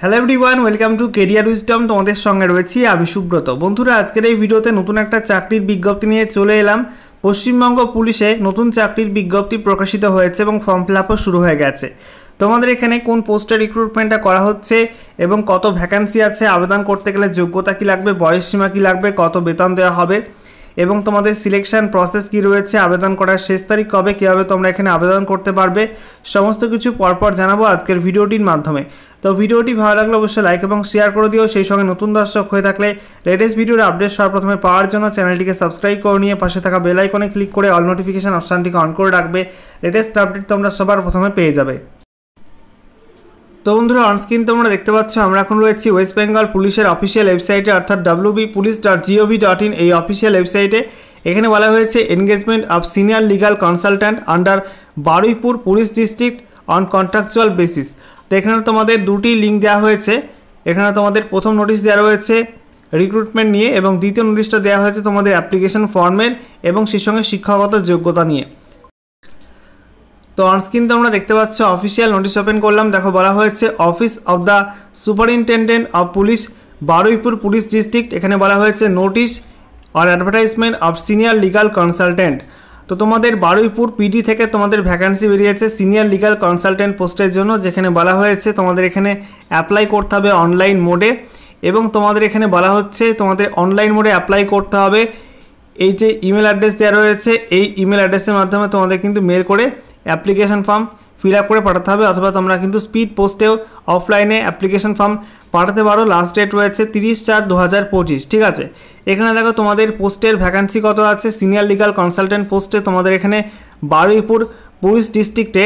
Hello everyone, welcome to career wisdom. তোমাদের সঙ্গে রয়েছি আমি সুব্রত। বন্ধুরা, আজকের এই ভিডিওতে নতুন একটা চাকরির বিজ্ঞপ্তি নিয়ে চলে এলাম। পশ্চিমবঙ্গ পুলিশে নতুন চাকরির বিজ্ঞপ্তি প্রকাশিত হয়েছে এবং ফর্ম ফিল আপও শুরু হয়ে গেছে। তোমাদের এখানে কোন পোস্টে রিক্রুটমেন্টটা করা হচ্ছে এবং কত ভ্যাকান্সি আছে, আবেদন করতে গেলে যোগ্যতা কী লাগবে, বয়সসীমা কী লাগবে, কত বেতন দেওয়া হবে এবং তোমাদের সিলেকশন প্রসেস কী রয়েছে, আবেদন করার শেষ তারিখ কবে, কীভাবে তোমরা এখানে আবেদন করতে পারবে, সমস্ত কিছু পরপর জানাবো আজকের ভিডিওটির মাধ্যমে। তো ভিডিওটি ভালো লাগলে অবশ্যই লাইক এবং শেয়ার করে দিও। সেই সঙ্গে নতুন দর্শক হয়ে থাকলে লেটেস্ট ভিডিওর আপডেট সবার প্রথমে পাওয়ার জন্য চ্যানেলটিকে সাবস্ক্রাইব করে নিয়ে পাশে থাকা বেল আইকনে ক্লিক করে অল নোটিফিকেশন অপশানটিকে অন করে রাখবে। লেটেস্ট আপডেট তোমরা সবার প্রথমে পেয়ে যাবে। তো বন্ধুরা, অনস্ক্রিন তোমরা দেখতে পাচ্ছ আমরা এখন রয়েছি ওয়েস্ট বেঙ্গল পুলিশের অফিসিয়াল ওয়েবসাইটে, অর্থাৎ wbpolice.gov.in এই অফিসিয়াল ওয়েবসাইটে। এখানে বলা হয়েছে engagement of senior legal consultant under Baruipur police district on contractual basis. তো এখানে তোমাদের দুটি লিঙ্ক দেওয়া হয়েছে। এখানে তোমাদের প্রথম নোটিশ দেওয়া রয়েছে রিক্রুটমেন্ট নিয়ে এবং দ্বিতীয় নোটিশটা দেওয়া হয়েছে তোমাদের অ্যাপ্লিকেশন ফর্মের এবং সেই সঙ্গে শিক্ষাগত যোগ্যতা নিয়ে। তো অনস্ক্রিন তোমরা দেখতে পাচ্ছ অফিসিয়াল নোটিশ ওপেন করলাম। দেখো বলা হয়েছে office of the superintendent of police Baruipur police district. এখানে বলা হয়েছে notice or advertisement of senior legal consultant. তো তোমাদের বারুইপুর পিডি থেকে তোমাদের ভ্যাকান্সি বেরিয়েছে সিনিয়র লিগাল কনসালটেন্ট পোস্টের জন্য, যেখানে বলা হয়েছে তোমাদের এখানে অ্যাপ্লাই করতে হবে অনলাইন মোডে এবং তোমাদের এখানে বলা হচ্ছে তোমাদের অনলাইন মোডে অ্যাপ্লাই করতে হবে। এই যে ইমেল অ্যাড্রেস দেওয়া রয়েছে এই ইমেল অ্যাড্রেসের মাধ্যমে তোমাদের কিন্তু মেল করে অ্যাপ্লিকেশন ফর্ম ফিল আপ করে পাঠাতে হবে, অথবা তোমরা কিন্তু স্পিড পোস্টেও অফলাইনে অ্যাপ্লিকেশন ফর্ম পাঠাতে পারো। লাস্ট ডেট রয়েছে 30/4/2025। ঠিক আছে, এখানে দেখো তোমাদের পোস্টের ভ্যাকান্সি কত আছে। সিনিয়র লিগাল কনসালটেন্ট পোস্টে তোমাদের এখানে বারুইপুর পুলিশ ডিস্ট্রিক্টে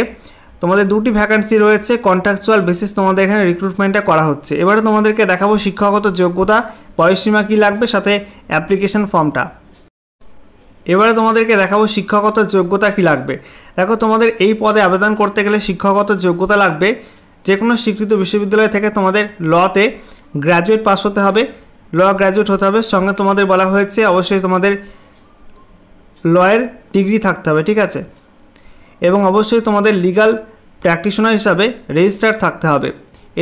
তোমাদের দুটি ভ্যাকান্সি রয়েছে। কন্ট্রাকচুয়াল বেসিস তোমাদের এখানে রিক্রুটমেন্টটা করা হচ্ছে। এবারে তোমাদেরকে দেখাবো শিক্ষাগত যোগ্যতা, বয়সসীমা কী লাগবে, সাথে অ্যাপ্লিকেশন ফর্মটা। এবারে তোমাদেরকে দেখাবো শিক্ষাগত যোগ্যতা কী লাগবে। দেখো তোমাদের এই পদে আবেদন করতে গেলে শিক্ষাগত যোগ্যতা লাগবে যে কোনো স্বীকৃত বিশ্ববিদ্যালয় থেকে তোমাদের লতে গ্র্যাজুয়েট পাস হতে হবে, ল গ্র্যাজুয়েট হতে হবে। সঙ্গে তোমাদের বলা হয়েছে অবশ্যই তোমাদের লয়ের ডিগ্রি থাকতে হবে। ঠিক আছে, এবং অবশ্যই তোমাদের লিগাল প্র্যাকটিশনার হিসাবে রেজিস্টার থাকতে হবে।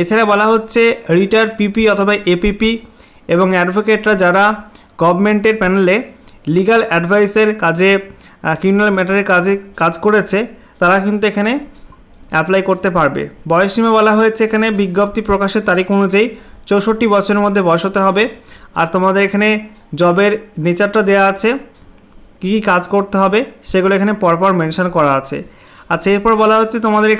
এছাড়া বলা হচ্ছে রিটায়ার্ড পিপি অথবা এপিপি এবং অ্যাডভোকেটরা যারা গভর্নমেন্টের প্যানেলে লিগাল অ্যাডভাইসের কাজে ক্রিমিনাল ম্যাটারের কাজ করেছে তারা কিন্তু এখানে অ্যাপ্লাই করতে পারবে। বয়সসীমা বলা হয়েছে এখানে বিজ্ঞপ্তি প্রকাশের তারিখ অনুযায়ী 64 বছরের মধ্যে বয়স হতে হবে। আর তোমাদের এখানে জবের নেচারটা দেওয়া আছে, কী কী কাজ করতে হবে সেগুলো এখানে পরপর মেনশন করা আছে। আচ্ছা, এরপর বলা হচ্ছে তোমাদের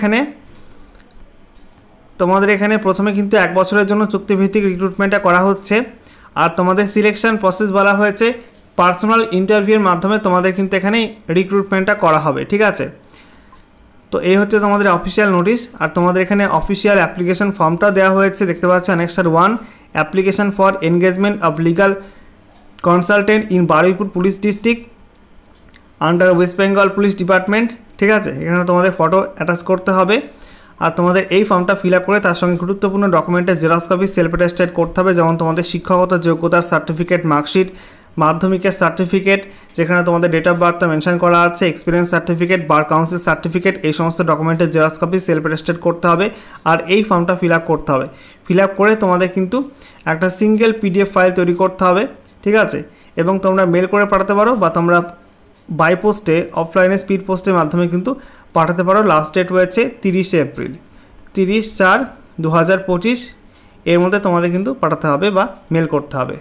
এখানে প্রথমে কিন্তু 1 বছরের জন্য চুক্তিভিত্তিক রিক্রুটমেন্টটা করা হচ্ছে। আর তোমাদের সিলেকশন প্রসেস বলা হয়েছে পার্সোনাল ইন্টারভিউর মাধ্যমে তোমাদের কিন্তু এখানে রিক্রুটমেন্টটা করা হবে। ঠিক আছে, তো এই হচ্ছে তোমাদের অফিসিয়াল নোটিশ। আর তোমাদের এখানে অফিসিয়াল অ্যাপ্লিকেশন ফর্মটা দেওয়া হয়েছে, দেখতে পাচ্ছ annexure 1 application for engagement of legal consultant in Baruipur police district under West Bengal police department. ঠিক আছে, এখানে তোমাদের ফটো অ্যাটাচ করতে হবে। আর তোমাদের এই ফর্মটা ফিল আপ করে তার সঙ্গে গুরুত্বপূর্ণ ডকুমেন্টের জেরক্স কপি সেলফ অ্যাটেস্টেড করতে হবে, যেমন তোমাদের শিক্ষাগত যোগ্যতার সার্টিফিকেট, মার্কশিট, মাধ্যমিকের সার্টিফিকেট যেখানে তোমাদের ডেট অফ বার্থটা মেনশন করা আছে, experience certificate, bar council certificate, এই সমস্ত ডকুমেন্টের জেরক্স কপি সেলফ অ্যাটেস্টেড করতে হবে। আর এই ফর্মটা ফিল আপ করতে হবে। ফিল আপ করে তোমাদের কিন্তু একটা সিঙ্গেল পিডিএফ ফাইল তৈরি করতে হবে। ঠিক আছে, এবং তোমরা মেল করে পাঠাতে পারো বা তোমরা বাই পোস্টে অফলাইনে স্পিড পোস্টের মাধ্যমে কিন্তু পাঠাতে পারো। লাস্ট ডেট রয়েছে 30 এপ্রিল, 30/4/2025 এর মধ্যে তোমাদের কিন্তু পাঠাতে হবে বা মেল করতে হবে।